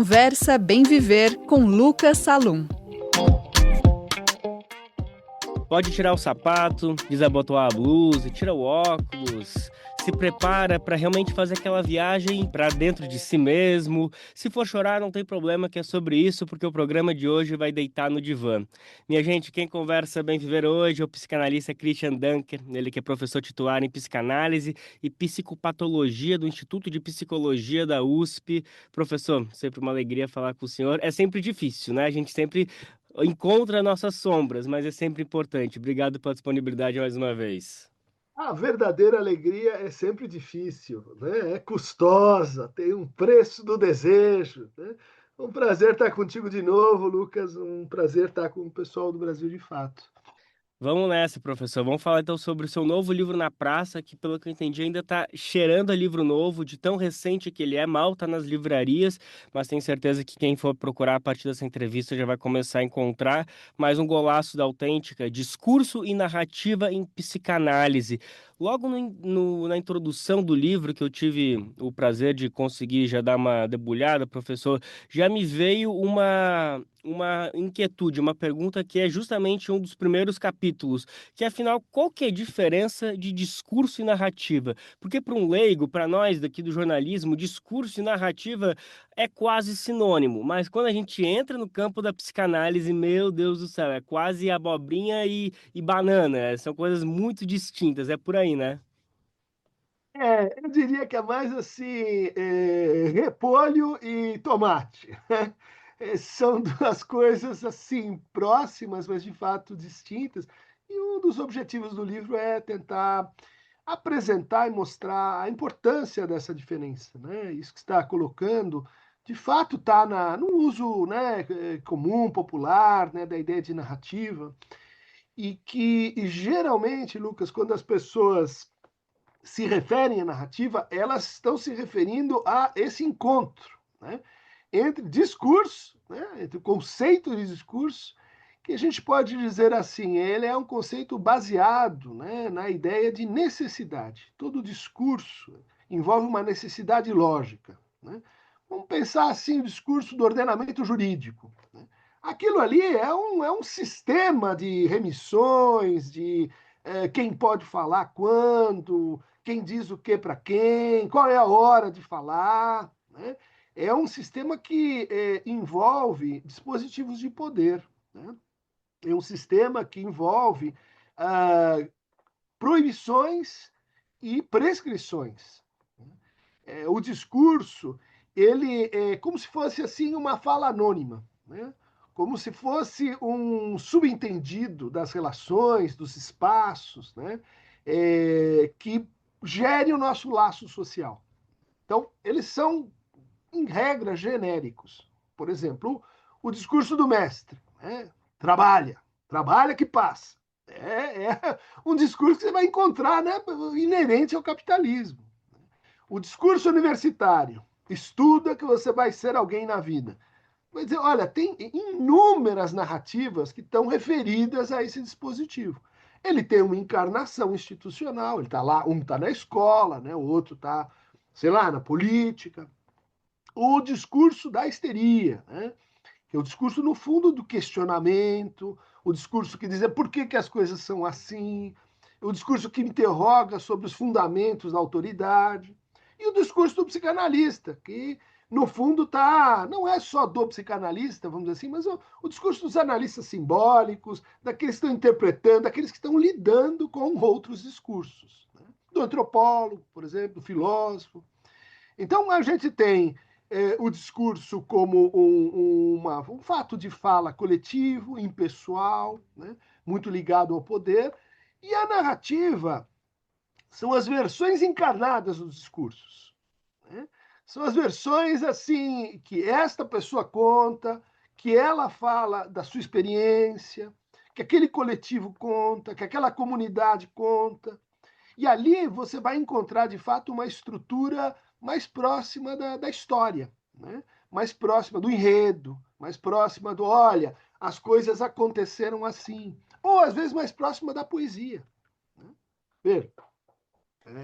Conversa Bem Viver com Lucas Salum. Pode tirar o sapato, desabotoar a blusa, tira o óculos, se prepara para realmente fazer aquela viagem para dentro de si mesmo. Se for chorar, não tem problema, que é sobre isso, porque o programa de hoje vai deitar no divã. Minha gente, quem conversa Bem Viver hoje é o psicanalista Christian Dunker, ele que é professor titular em psicanálise e psicopatologia do Instituto de Psicologia da USP. Professor, sempre uma alegria falar com o senhor. É sempre difícil, né? A gente sempre encontra nossas sombras, mas é sempre importante. Obrigado pela disponibilidade mais uma vez. A verdadeira alegria é sempre difícil, né? É custosa, tem um preço do desejo, né? Um prazer estar contigo de novo, Lucas. Um prazer estar com o pessoal do Brasil de Fato. Vamos nessa, professor. Vamos falar então sobre o seu novo livro na praça, que pelo que eu entendi ainda está cheirando a livro novo, de tão recente que ele é, mal está nas livrarias, mas tenho certeza que quem for procurar a partir dessa entrevista já vai começar a encontrar mais um golaço da autêntica, Discurso e Narrativa em Psicanálise. Logo na introdução do livro, que eu tive o prazer de conseguir já dar uma debulhada, professor, já me veio uma inquietude, uma pergunta que é justamente um dos primeiros capítulos, que afinal, qual que é a diferença de discurso e narrativa? Porque para um leigo, para nós daqui do jornalismo, discurso e narrativa é quase sinônimo, mas quando a gente entra no campo da psicanálise, meu Deus do céu, é quase abobrinha e banana, são coisas muito distintas, é por aí, né? Eu diria que é mais assim, repolho e tomate. São duas coisas assim próximas, mas de fato distintas. E um dos objetivos do livro é tentar apresentar e mostrar a importância dessa diferença, né? Isso que está colocando, de fato, está no uso, né, comum, popular, né, da ideia de narrativa, e que geralmente, Lucas, quando as pessoas se referem à narrativa, elas estão se referindo a esse encontro, né, entre discurso, né, entre o conceito de discurso, que a gente pode dizer assim, ele é um conceito baseado, né, na ideia de necessidade. Todo discurso envolve uma necessidade lógica, né? Vamos pensar assim o discurso do ordenamento jurídico, né? Aquilo ali é um sistema de remissões, de quem pode falar quando, quem diz o que para quem, qual é a hora de falar, né? É um sistema que envolve dispositivos de poder, né? É um sistema que envolve proibições e prescrições. O discurso, ele é como se fosse assim uma fala anônima, né? Como se fosse um subentendido das relações, dos espaços, né? Que gere o nosso laço social. Então, eles são, em regra, genéricos. Por exemplo, o discurso do mestre, né? Trabalha que passa. É um discurso que você vai encontrar, né, inerente ao capitalismo. O discurso universitário, estuda que você vai ser alguém na vida. Mas, olha, tem inúmeras narrativas que estão referidas a esse dispositivo. Ele tem uma encarnação institucional, ele está lá, um está na escola, né, o outro está, sei lá, na política. O discurso da histeria, né, que é o discurso, no fundo, do questionamento, o discurso que diz por que as coisas são assim, o discurso que interroga sobre os fundamentos da autoridade, e o discurso do psicanalista, que, no fundo, não é só do psicanalista, vamos dizer assim, mas o discurso dos analistas simbólicos, daqueles que estão interpretando, daqueles que estão lidando com outros discursos, né? Do antropólogo, por exemplo, do filósofo. Então, a gente tem o discurso como um fato de fala coletivo, impessoal, né? Muito ligado ao poder, e a narrativa são as versões encarnadas dos discursos, né? São as versões assim que esta pessoa conta, que ela fala da sua experiência, que aquele coletivo conta, que aquela comunidade conta. E ali você vai encontrar, de fato, uma estrutura mais próxima da história, né? Mais próxima do enredo, mais próxima do, olha, as coisas aconteceram assim. Ou, às vezes, mais próxima da poesia, né? Ver,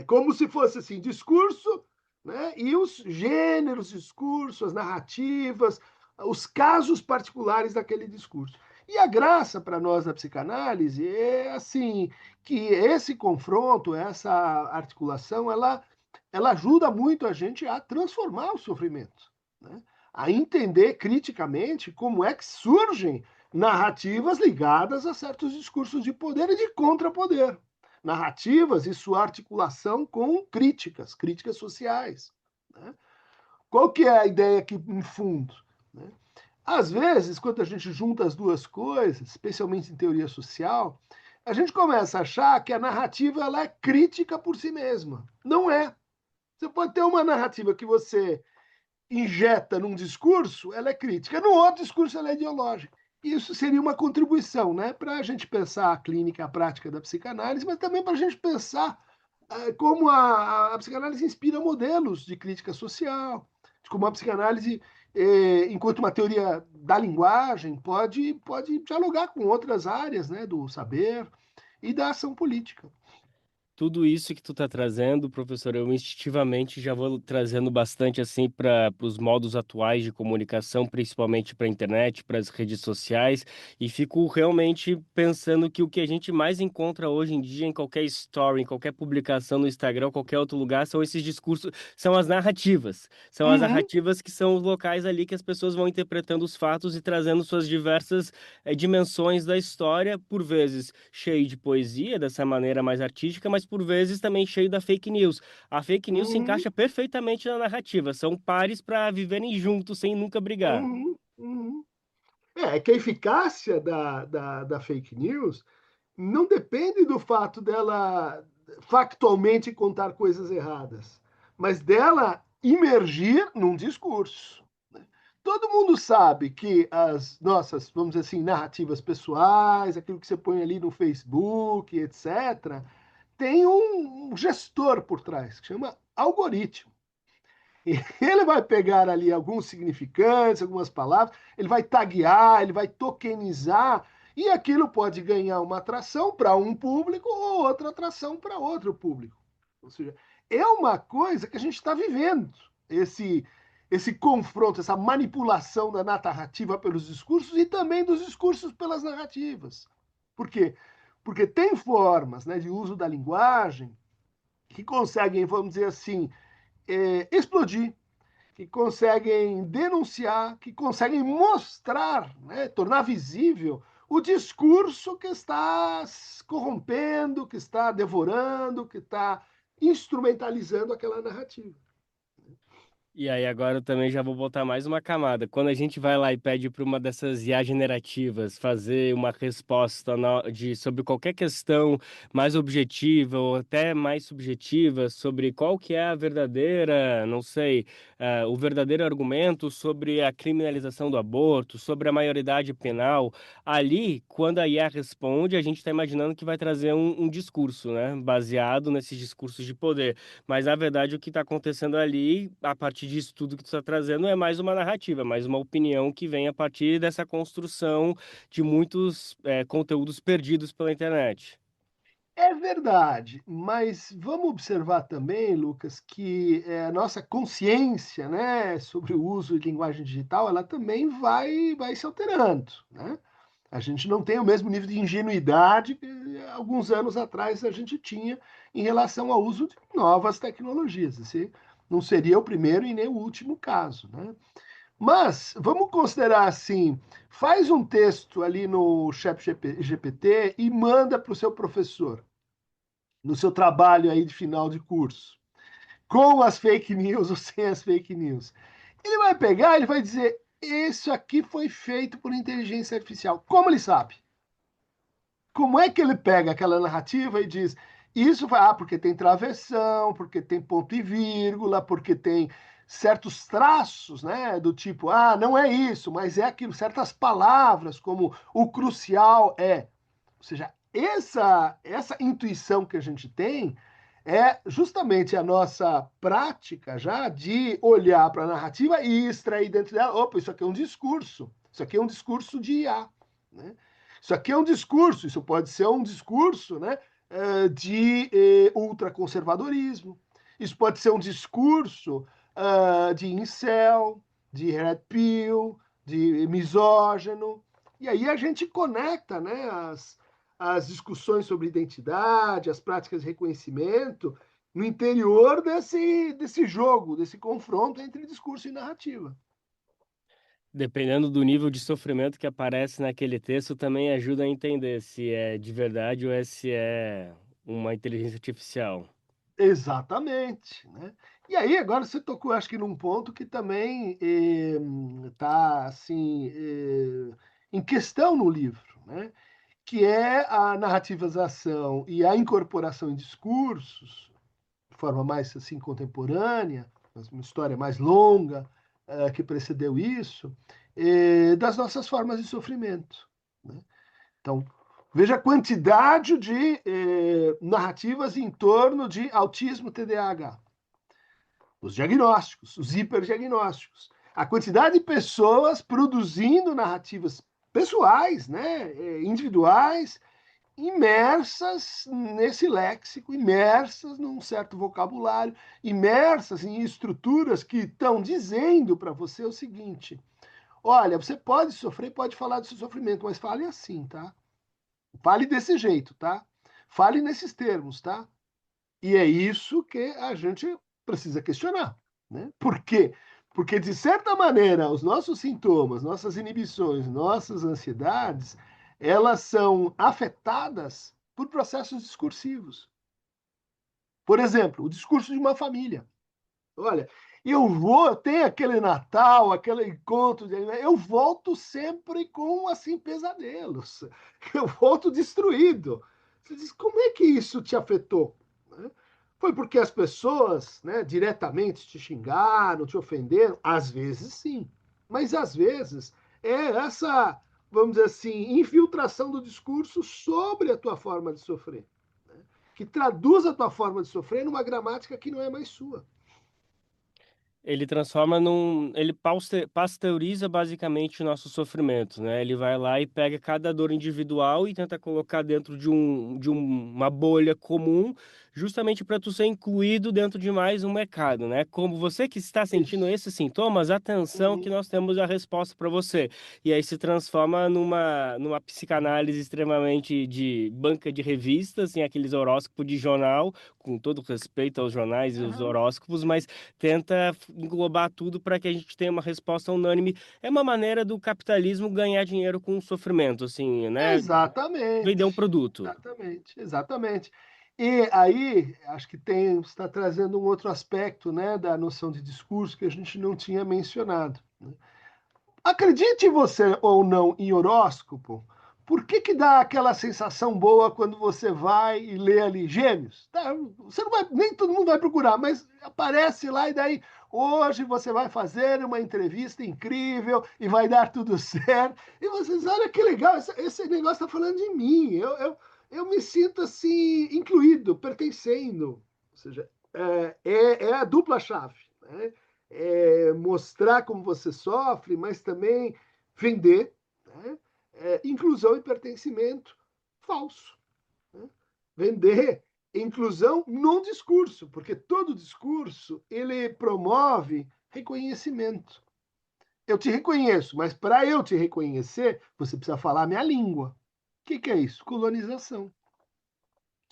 como se fosse assim, discurso né? E os gêneros, discursos, as narrativas, os casos particulares daquele discurso. E a graça para nós da psicanálise é assim que esse confronto, essa articulação, ela ajuda muito a gente a transformar o sofrimento, né? A entender criticamente como é que surgem narrativas ligadas a certos discursos de poder e de contrapoder. Narrativas e sua articulação com críticas, críticas sociais, né? Qual que é a ideia aqui em fundo, né? Às vezes, quando a gente junta as duas coisas, especialmente em teoria social, a gente começa a achar que a narrativa ela é crítica por si mesma. Não é. Você pode ter uma narrativa que você injeta num discurso, ela é crítica. No outro discurso, ela é ideológica. Isso seria uma contribuição, né, para a gente pensar a clínica, a prática da psicanálise, mas também para a gente pensar como a psicanálise inspira modelos de crítica social, de como a psicanálise, enquanto uma teoria da linguagem, pode dialogar com outras áreas, né, do saber e da ação política. Tudo isso que tu tá trazendo, professor, eu instintivamente já vou trazendo bastante assim para os modos atuais de comunicação, principalmente para a internet, para as redes sociais, e fico realmente pensando que o que a gente mais encontra hoje em dia em qualquer story, em qualquer publicação no Instagram, ou qualquer outro lugar, são esses discursos, são as narrativas. São as Uhum, narrativas que são os locais ali que as pessoas vão interpretando os fatos e trazendo suas diversas dimensões da história, por vezes cheio de poesia, dessa maneira mais artística, mas por vezes também cheio da fake news. A fake news se uhum, encaixa perfeitamente na narrativa, são pares para viverem juntos sem nunca brigar. uhum, uhum. É que a eficácia da fake news não depende do fato dela factualmente contar coisas erradas, mas dela imergir num discurso. Todo mundo sabe que as nossas, vamos dizer assim, narrativas pessoais, aquilo que você põe ali no Facebook, etc., tem um gestor por trás, que chama algoritmo. E ele vai pegar ali alguns significantes, algumas palavras, ele vai taguear, ele vai tokenizar, e aquilo pode ganhar uma atração para um público ou outra atração para outro público. Ou seja, é uma coisa que a gente está vivendo, esse confronto, essa manipulação da narrativa pelos discursos e também dos discursos pelas narrativas. Por quê? Porque tem formas, né, de uso da linguagem que conseguem, vamos dizer assim, explodir, que conseguem denunciar, que conseguem mostrar, né, tornar visível o discurso que está corrompendo, que está devorando, que está instrumentalizando aquela narrativa. E aí agora eu também já vou botar mais uma camada. Quando a gente vai lá e pede para uma dessas IA generativas fazer uma resposta sobre qualquer questão mais objetiva ou até mais subjetiva sobre qual que é a verdadeira, não sei, o verdadeiro argumento sobre a criminalização do aborto, sobre a maioridade penal, ali, quando a IA responde, a gente está imaginando que vai trazer um discurso, né, baseado nesses discursos de poder. Mas na verdade o que está acontecendo ali, a partir disso tudo que tu está trazendo, é mais uma narrativa, mais uma opinião que vem a partir dessa construção de muitos conteúdos perdidos pela internet. É verdade, mas vamos observar também, Lucas, que a nossa consciência, né, sobre o uso de linguagem digital, ela também vai se alterando, né? A gente não tem o mesmo nível de ingenuidade que alguns anos atrás a gente tinha em relação ao uso de novas tecnologias. Esse não seria o primeiro e nem o último caso, né? Mas vamos considerar assim: faz um texto ali no Chat GPT e manda para o seu professor, no seu trabalho aí de final de curso, com as fake news ou sem as fake news. Ele vai pegar, ele vai dizer: isso aqui foi feito por inteligência artificial. Como ele sabe? Como é que ele pega aquela narrativa e diz isso vai, porque tem travessão, porque tem ponto e vírgula, porque tem certos traços, né, do tipo, não é isso, mas é aquilo, certas palavras, como o crucial é. Ou seja, essa intuição que a gente tem é justamente a nossa prática já de olhar para a narrativa e extrair dentro dela, opa, isso aqui é um discurso, isso aqui é um discurso de IA, né? Isso aqui é um discurso, isso pode ser um discurso, né, de ultraconservadorismo. isso pode ser um discurso de incel, de red pill, de misógino. E aí a gente conecta, né, as discussões sobre identidade, as práticas de reconhecimento, no interior desse jogo, desse confronto entre discurso e narrativa. Dependendo do nível de sofrimento que aparece naquele texto, também ajuda a entender se é de verdade ou se é uma inteligência artificial. Exatamente, né? E aí agora você tocou, acho que num ponto que também está assim em questão no livro, né? Que é a narrativização e a incorporação em discursos de forma mais assim contemporânea, uma história mais longa que precedeu isso, das nossas formas de sofrimento, né? Então, veja a quantidade de narrativas em torno de autismo TDAH, os diagnósticos, os hiperdiagnósticos, a quantidade de pessoas produzindo narrativas pessoais, né, individuais, imersas nesse léxico, imersas num certo vocabulário, imersas em estruturas que estão dizendo para você o seguinte: olha, você pode sofrer, pode falar do seu sofrimento, mas fale assim, tá? Fale desse jeito, tá? Fale nesses termos, tá? E é isso que a gente precisa questionar, né? Por quê? Porque, de certa maneira, os nossos sintomas, nossas inibições, nossas ansiedades, elas são afetadas por processos discursivos. Por exemplo, o discurso de uma família. Olha, eu tenho aquele Natal, aquele encontro, eu volto sempre com, assim, pesadelos. Eu volto destruído. Você diz, como é que isso te afetou? Né? Foi porque as pessoas, né, diretamente te xingaram, te ofenderam? Às vezes sim. Mas às vezes é essa, vamos dizer assim, infiltração do discurso sobre a tua forma de sofrer, né? Que traduz a tua forma de sofrer numa gramática que não é mais sua. Ele transforma num. Ele pasteuriza basicamente o nosso sofrimento, né? Ele vai lá e pega cada dor individual e tenta colocar dentro uma bolha comum, justamente para tu ser incluído dentro de mais um mercado, né? Como você que está sentindo Isso. esses sintomas, atenção que Uhum. nós temos a resposta para você. E aí se transforma numa psicanálise extremamente de banca de revistas, em aqueles horóscopos de jornal, com todo respeito aos jornais e os Uhum. horóscopos, mas tenta englobar tudo para que a gente tenha uma resposta unânime. É uma maneira do capitalismo ganhar dinheiro com o sofrimento, assim, né? Vender um Exatamente, produto. exatamente, exatamente. E aí, acho que está trazendo um outro aspecto, né, da noção de discurso que a gente não tinha mencionado, né? Acredite você ou não em horóscopo, por que que dá aquela sensação boa quando você vai e lê ali Gêmeos? Tá, você não vai, nem todo mundo vai procurar, mas aparece lá e daí hoje você vai fazer uma entrevista incrível e vai dar tudo certo. E vocês, olha que legal, esse negócio está falando de mim. Eu me sinto assim, incluído, pertencendo. Ou seja, é a dupla chave, né? Mostrar como você sofre, mas também vender, né? Inclusão e pertencimento falso, né? Vender inclusão no discurso, porque todo discurso ele promove reconhecimento. Eu te reconheço, mas para eu te reconhecer, você precisa falar a minha língua. O que é isso? Colonização.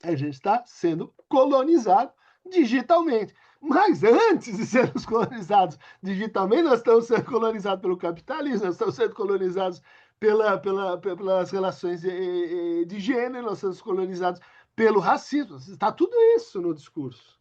A gente está sendo colonizado digitalmente. Mas antes de sermos colonizados digitalmente, nós estamos sendo colonizados pelo capitalismo, nós estamos sendo colonizados pelas relações de gênero, nós estamos colonizados pelo racismo. Está tudo isso no discurso.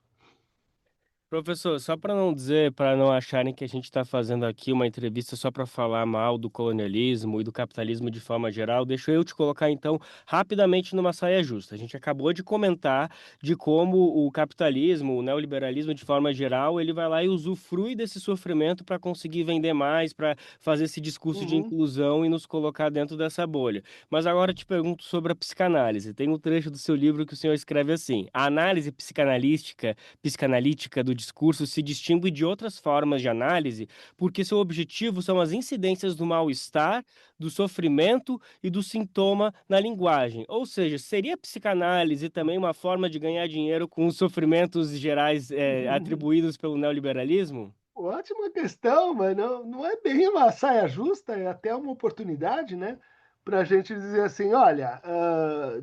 Professor, só para não dizer, para não acharem que a gente está fazendo aqui uma entrevista só para falar mal do colonialismo e do capitalismo de forma geral, deixa eu te colocar então rapidamente numa saia justa. A gente acabou de comentar de como o capitalismo, o neoliberalismo de forma geral, ele vai lá e usufrui desse sofrimento para conseguir vender mais, para fazer esse discurso de Uhum. inclusão e nos colocar dentro dessa bolha. Mas agora eu te pergunto sobre a psicanálise. Tem um trecho do seu livro que o senhor escreve assim: a análise psicanalítica do discurso se distingue de outras formas de análise, porque seu objetivo são as incidências do mal-estar, do sofrimento e do sintoma na linguagem. Ou seja, seria a psicanálise também uma forma de ganhar dinheiro com os sofrimentos gerais atribuídos pelo neoliberalismo? Ótima questão, mas não é bem uma saia justa, é até uma oportunidade, né? Para a gente dizer assim, olha,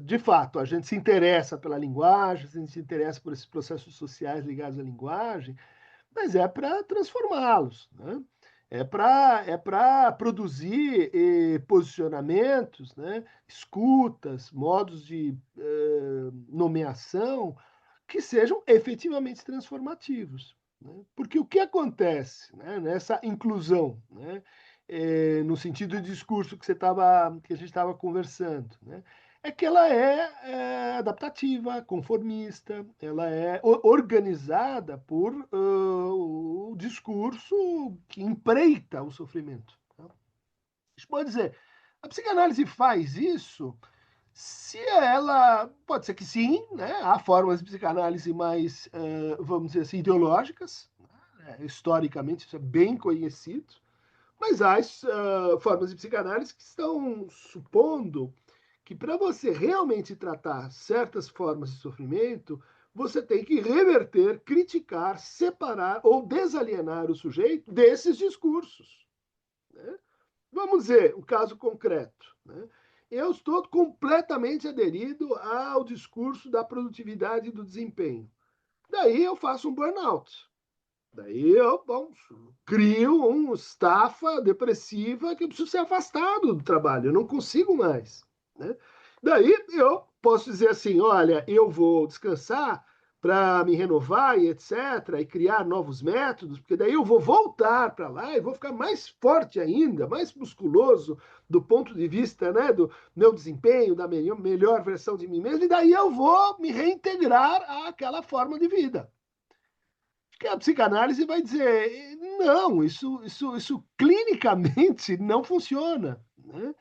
de fato, a gente se interessa pela linguagem, a gente se interessa por esses processos sociais ligados à linguagem, mas é para transformá-los, né? É para produzir posicionamentos, né? Escutas, modos de nomeação que sejam efetivamente transformativos, né? Porque o que acontece, né, nessa inclusão, né, no sentido de discurso que a gente estava conversando, né, é que ela é adaptativa, conformista, ela é organizada por o discurso que empreita o sofrimento. Tá? A gente pode dizer, a psicanálise faz isso se ela, pode ser que sim, né? Há formas de psicanálise mais, vamos dizer assim, ideológicas, né? Historicamente isso é bem conhecido, mas há formas de psicanálise que estão supondo que para você realmente tratar certas formas de sofrimento, você tem que reverter, criticar, separar ou desalienar o sujeito desses discursos. Né? Vamos ver um caso concreto. Né? Eu estou completamente aderido ao discurso da produtividade e do desempenho. Daí eu faço um burnout. Daí eu crio uma estafa depressiva que eu preciso ser afastado do trabalho. Eu não consigo mais. Né? Daí eu posso dizer assim: olha, eu vou descansar para me renovar e etc., e criar novos métodos, porque daí eu vou voltar para lá e vou ficar mais forte ainda, mais musculoso do ponto de vista, né, do meu desempenho, da melhor versão de mim mesmo, e daí eu vou me reintegrar àquela forma de vida. Que a psicanálise vai dizer, não, isso clinicamente não funciona. Né?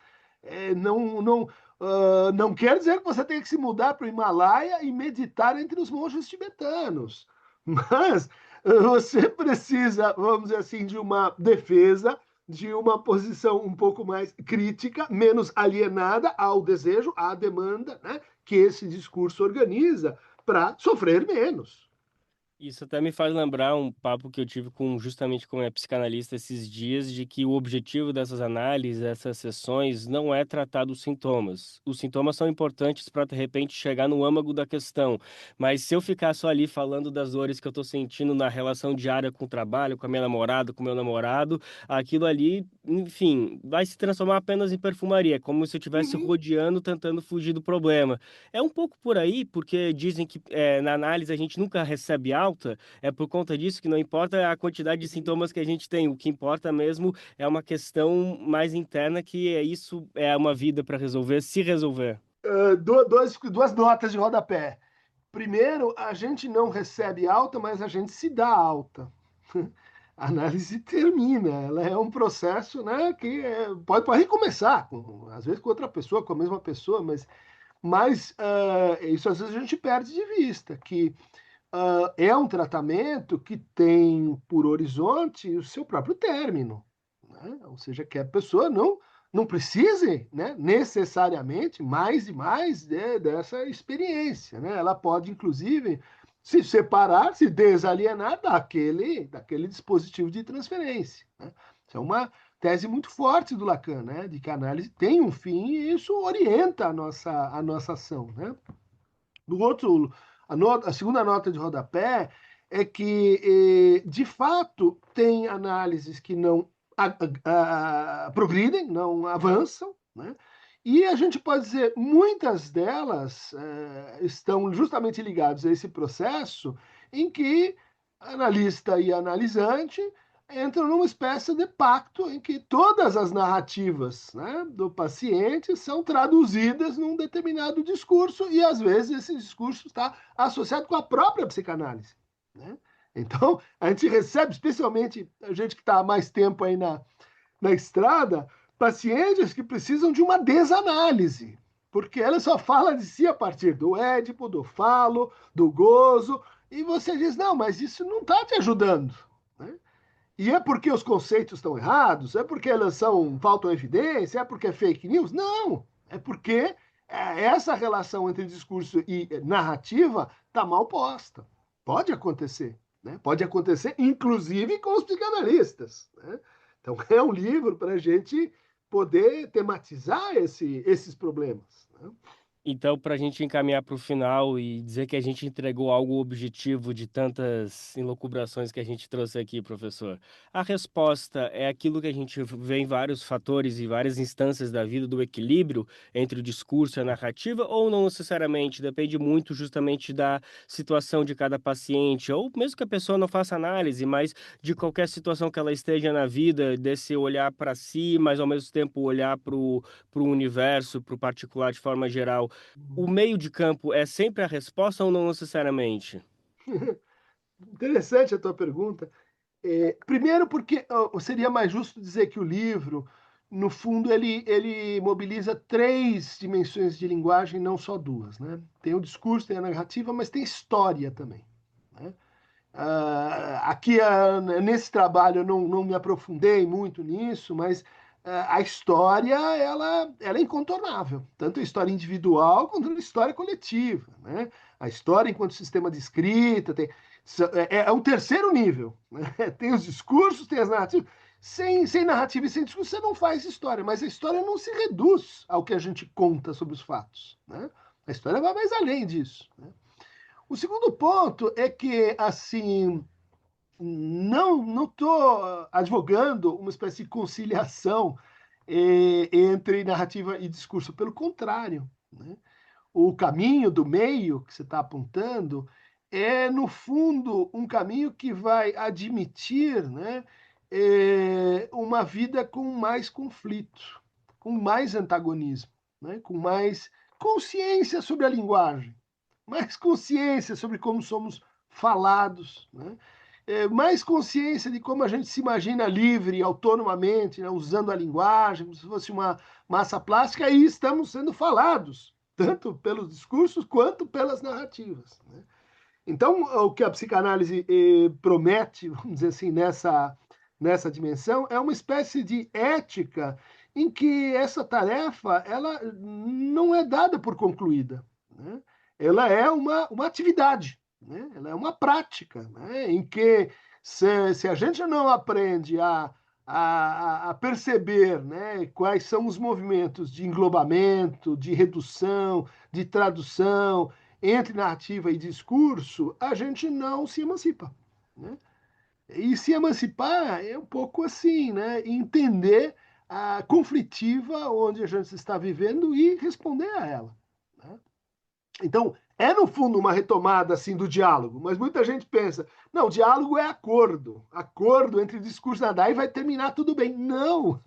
Não quer dizer que você tenha que se mudar para o Himalaia e meditar entre os monges tibetanos, mas você precisa, vamos dizer assim, de uma defesa, de uma posição um pouco mais crítica, menos alienada ao desejo, à demanda, né, que esse discurso organiza para sofrer menos. Isso até me faz lembrar um papo que eu tive justamente com a psicanalista esses dias, de que o objetivo dessas análises, dessas sessões, não é tratar dos sintomas. Os sintomas são importantes para, de repente, chegar no âmago da questão. Mas se eu ficar só ali falando das dores que eu estou sentindo na relação diária com o trabalho, com a minha namorada, com o meu namorado, aquilo ali, enfim, vai se transformar apenas em perfumaria, como se eu estivesse Uhum. rodeando, tentando fugir do problema. É um pouco por aí, porque dizem que na análise a gente nunca recebe alta, é por conta disso que não importa a quantidade de sintomas que a gente tem, o que importa mesmo é uma questão mais interna, que é isso, é uma vida para resolver, se resolver. Duas notas de rodapé. Primeiro, a gente não recebe alta, mas a gente se dá alta. A análise termina, ela é um processo, né, que pode recomeçar, às vezes com outra pessoa, com a mesma pessoa, mas isso às vezes a gente perde de vista, que é um tratamento que tem por horizonte o seu próprio término. Né? Ou seja, que a pessoa não precise, né, necessariamente mais e mais dessa experiência. Né? Ela pode, inclusive, se separar, se desalienar daquele dispositivo de transferência. Né? Isso é uma tese muito forte do Lacan, né? De que a análise tem um fim e isso orienta a nossa ação. Né? Do outro, a segunda nota de rodapé é que, de fato, tem análises que não progridem, não avançam, né? E a gente pode dizer, muitas delas estão justamente ligadas a esse processo em que analista e analisante entram numa espécie de pacto em que todas as narrativas, né, do paciente são traduzidas num determinado discurso e às vezes esse discurso está associado com a própria psicanálise. Né? Então, a gente recebe, especialmente a gente que está há mais tempo aí na estrada, pacientes que precisam de uma desanálise, porque ela só fala de si a partir do Édipo, do falo, do gozo, e você diz, não, mas isso não está te ajudando, né? E é porque os conceitos estão errados? É porque elas faltam evidência? É porque é fake news? Não! É porque essa relação entre discurso e narrativa está mal posta. Pode acontecer, né? Pode acontecer, inclusive com os psicanalistas, né? Então, é um livro para a gente poder tematizar esses problemas, né? Então, para a gente encaminhar para o final e dizer que a gente entregou algo objetivo de tantas elucubrações que a gente trouxe aqui, professor, a resposta é aquilo que a gente vê em vários fatores e várias instâncias da vida do equilíbrio entre o discurso e a narrativa, ou não necessariamente? Depende muito justamente da situação de cada paciente, ou mesmo que a pessoa não faça análise, mas de qualquer situação que ela esteja na vida, desse olhar para si, mas ao mesmo tempo olhar para o universo, para o particular de forma geral. O meio de campo é sempre a resposta ou não necessariamente? Interessante a tua pergunta. Primeiro, porque seria mais justo dizer que o livro, no fundo, ele mobiliza três dimensões de linguagem, não só duas, né? Tem o discurso, tem a narrativa, mas tem história também, né? Aqui, nesse trabalho, eu não me aprofundei muito nisso, mas a história, ela é incontornável, tanto a história individual quanto a história coletiva, né? A história enquanto sistema de escrita, é um terceiro nível, né? Tem os discursos, tem as narrativas. Sem narrativa e sem discurso, você não faz história, mas a história não se reduz ao que a gente conta sobre os fatos, né? A história vai mais além disso, né? O segundo ponto é que, assim, não estou advogando uma espécie de conciliação entre narrativa e discurso. Pelo contrário, né? O caminho do meio que você está apontando é, no fundo, um caminho que vai admitir, né, uma vida com mais conflito, com mais antagonismo, né, com mais consciência sobre a linguagem, mais consciência sobre como somos falados, né? Mais consciência de como a gente se imagina livre, autonomamente, né? Usando a linguagem, como se fosse uma massa plástica, e estamos sendo falados, tanto pelos discursos quanto pelas narrativas, né? Então, o que a psicanálise promete, vamos dizer assim, nessa dimensão, é uma espécie de ética em que essa tarefa ela não é dada por concluída, né? Ela é uma atividade, né? Ela é uma prática, né? Em que se a gente não aprende a perceber, né, quais são os movimentos de englobamento, de redução, de tradução, entre narrativa e discurso, a gente não se emancipa, né? E se emancipar é um pouco assim, né? Entender a conflitiva onde a gente está vivendo e responder a ela, né? Então, é no fundo uma retomada assim do diálogo, mas muita gente pensa, não, diálogo é acordo entre discurso e nada, e vai terminar tudo bem. Não,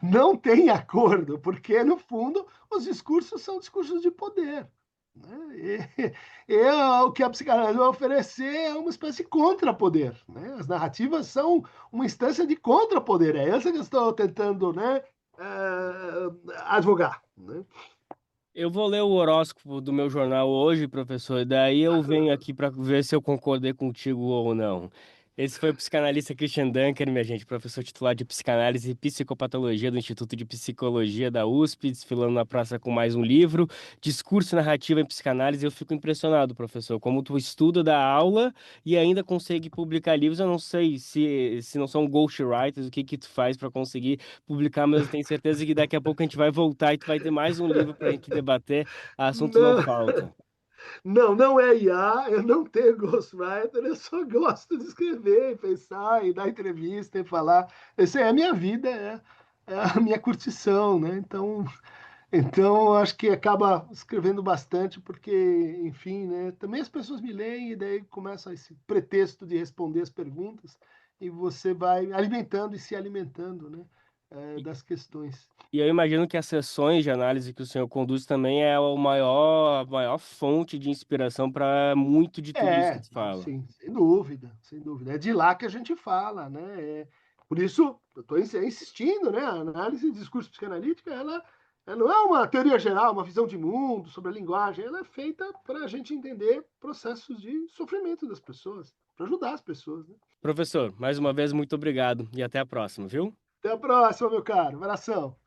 não tem acordo, porque no fundo os discursos são discursos de poder, né? O que a psicanálise vai oferecer é uma espécie de contrapoder, né? As narrativas são uma instância de contrapoder, é essa que eu estou tentando, né, advogar, né? Eu vou ler o horóscopo do meu jornal hoje, professor, e daí eu venho aqui para ver se eu concordei contigo ou não. Esse foi o psicanalista Christian Dunker, minha gente, professor titular de psicanálise e psicopatologia do Instituto de Psicologia da USP, desfilando na praça com mais um livro, Discurso e Narrativa em Psicanálise. Eu fico impressionado, professor, como tu estuda da aula e ainda consegue publicar livros. Eu não sei se não são ghostwriters, o que que tu faz para conseguir publicar, mas eu tenho certeza que daqui a pouco a gente vai voltar e tu vai ter mais um livro para a gente debater. Assunto não Não, falta. não é IA, eu não tenho ghostwriter, eu só gosto de escrever, pensar e dar entrevista e falar. Essa é a minha vida, é a minha curtição, né? Então acho que acaba escrevendo bastante, porque, enfim, né? Também as pessoas me leem e daí começa esse pretexto de responder as perguntas e você vai alimentando e se alimentando, né? Das questões. E eu imagino que as sessões de análise que o senhor conduz também é a maior fonte de inspiração para muito de tudo isso que tu Não, fala. sim, sem dúvida, sem dúvida. É de lá que a gente fala, né? Por isso, eu estou insistindo, né? A análise de discurso psicanalítica, Não é uma teoria geral, uma visão de mundo sobre a linguagem. Ela é feita para a gente entender processos de sofrimento das pessoas, para ajudar as pessoas, né? Professor, mais uma vez, muito obrigado e até a próxima, viu? Até a próxima, meu caro. Abração.